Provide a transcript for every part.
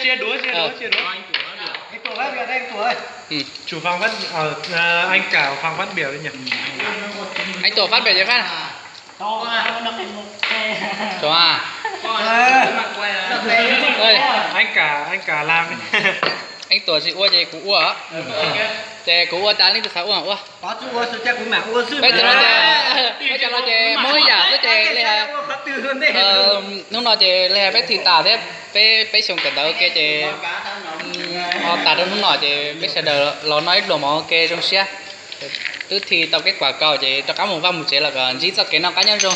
chia đũa. Anh tuổi phát biểu đây anh tuổi. Chủ phòng phát anh cả phòng phát biểu đấy nhỉ. Anh tổ phát biểu cho phát. To à, nó Cho à. Ơi, anh cả làm đi. Anh tổ chị ua chị cũng ua á. Chị cũng ua tán lên từ 6 ua ua. có chú ua sẽ cũng mẹ ua sư. Bây giờ nó chị mỗi giả với chị lên hà. Lúc nào chị lên hà bé thì tả thế bé xuống cái đầu kia chị họ tả trong lúc nào chị bé sẽ đợi nó nói đồ món kia trong xe. Tức thì tao kết quả cầu chị cho cá một vòng một chế là còn chỉ cho cái nào cá nhân rồi.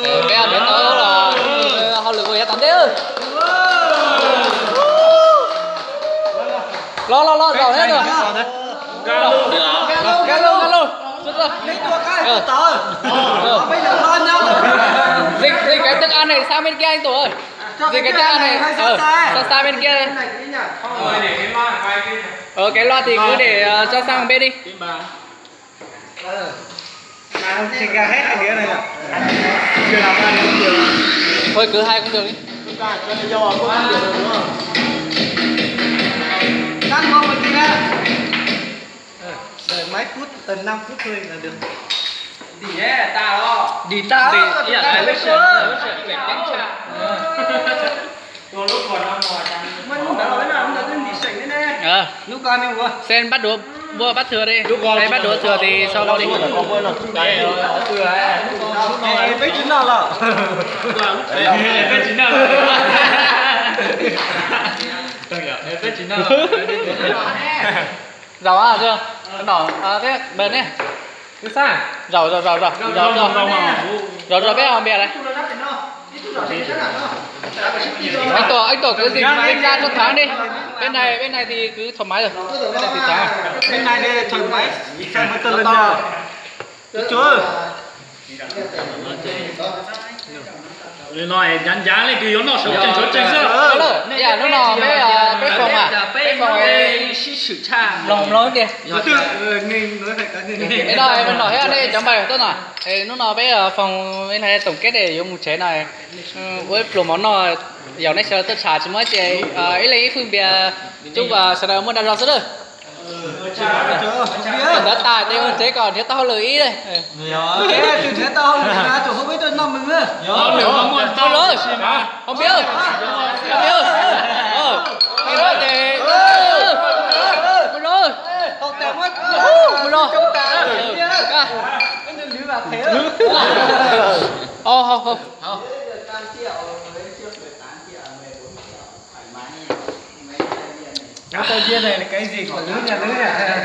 Bé đến đó là họ lựa người tắm đấy ơi. Lo rồi hết rồi. Galo. Xuất rồi. Lấy tua cái tờ. Bây giờ hơn nhau. Dịch cái thức ăn này sang bên kia anh Tổ ơi. Dịch cái thức ăn này sang bên kia đây. Cái loa thì cứ để cho sang bên đi. Thì cả hết cái đĩa này ạ. Chưa làm ăn được nhiều. Thôi cứ hai cũng được đi. Chúng ta cho nó dầu có ăn được đúng không? Cắt ngon một tí nha. Đợi mấy phút, tầm 5 phút thôi là được. Đi ta đó. Đi ta. Đi à, lúc sợ để tránh chạm. Tôi lúc còn năm ngoài chẳng. Mình không đã nói nào, mình đã tin đi sảnh thế này. Lúc con em qua. Sen bắt đũa, vua bắt thừa đi. Đây bắt đũa thừa thì sau đó đi. Thừa ấy. Em biết chính nào là. Em biết chính nào rồi. Em biết chính nào rồi. Rau à chưa? Đỏ thế bền đấy. Cứ sao? Rau bé không bè này. Anh tổ cứ dịch ra cho thoáng đi. Bên này thì cứ thoải mái rồi. Bên này thì thoáng. Bên này đây thoải mái. Xem mới tân lên nhà. Chúa. Lời nói dán lên cứ nó sống chân chốt chân Dạ, lúc nào bé phòng à? Bé phòng ấy lòng nói kìa. Cái đó em nói hết đây chẳng bày tốt nào. Lúc nào bé ở phòng bên này tổng kết để dùng một chế này. Với đồ món nào giờ này sẽ tất cả chỉ mới chị ấy lấy phương bia chúc và sau đó muốn đặt ra rất rồi. Đã tài thì chế còn thế tao lưu ý đây. Thế từ thế tao không biết tôi nằm mình nữa. Không rồi. Không biết. Cái đó thì rồi. Tao tèo mất. Rồi. Trong ta. Cái đừng lưu vào thế. Không. Cái tao chia này là cái gì của lứa nhà lứa à?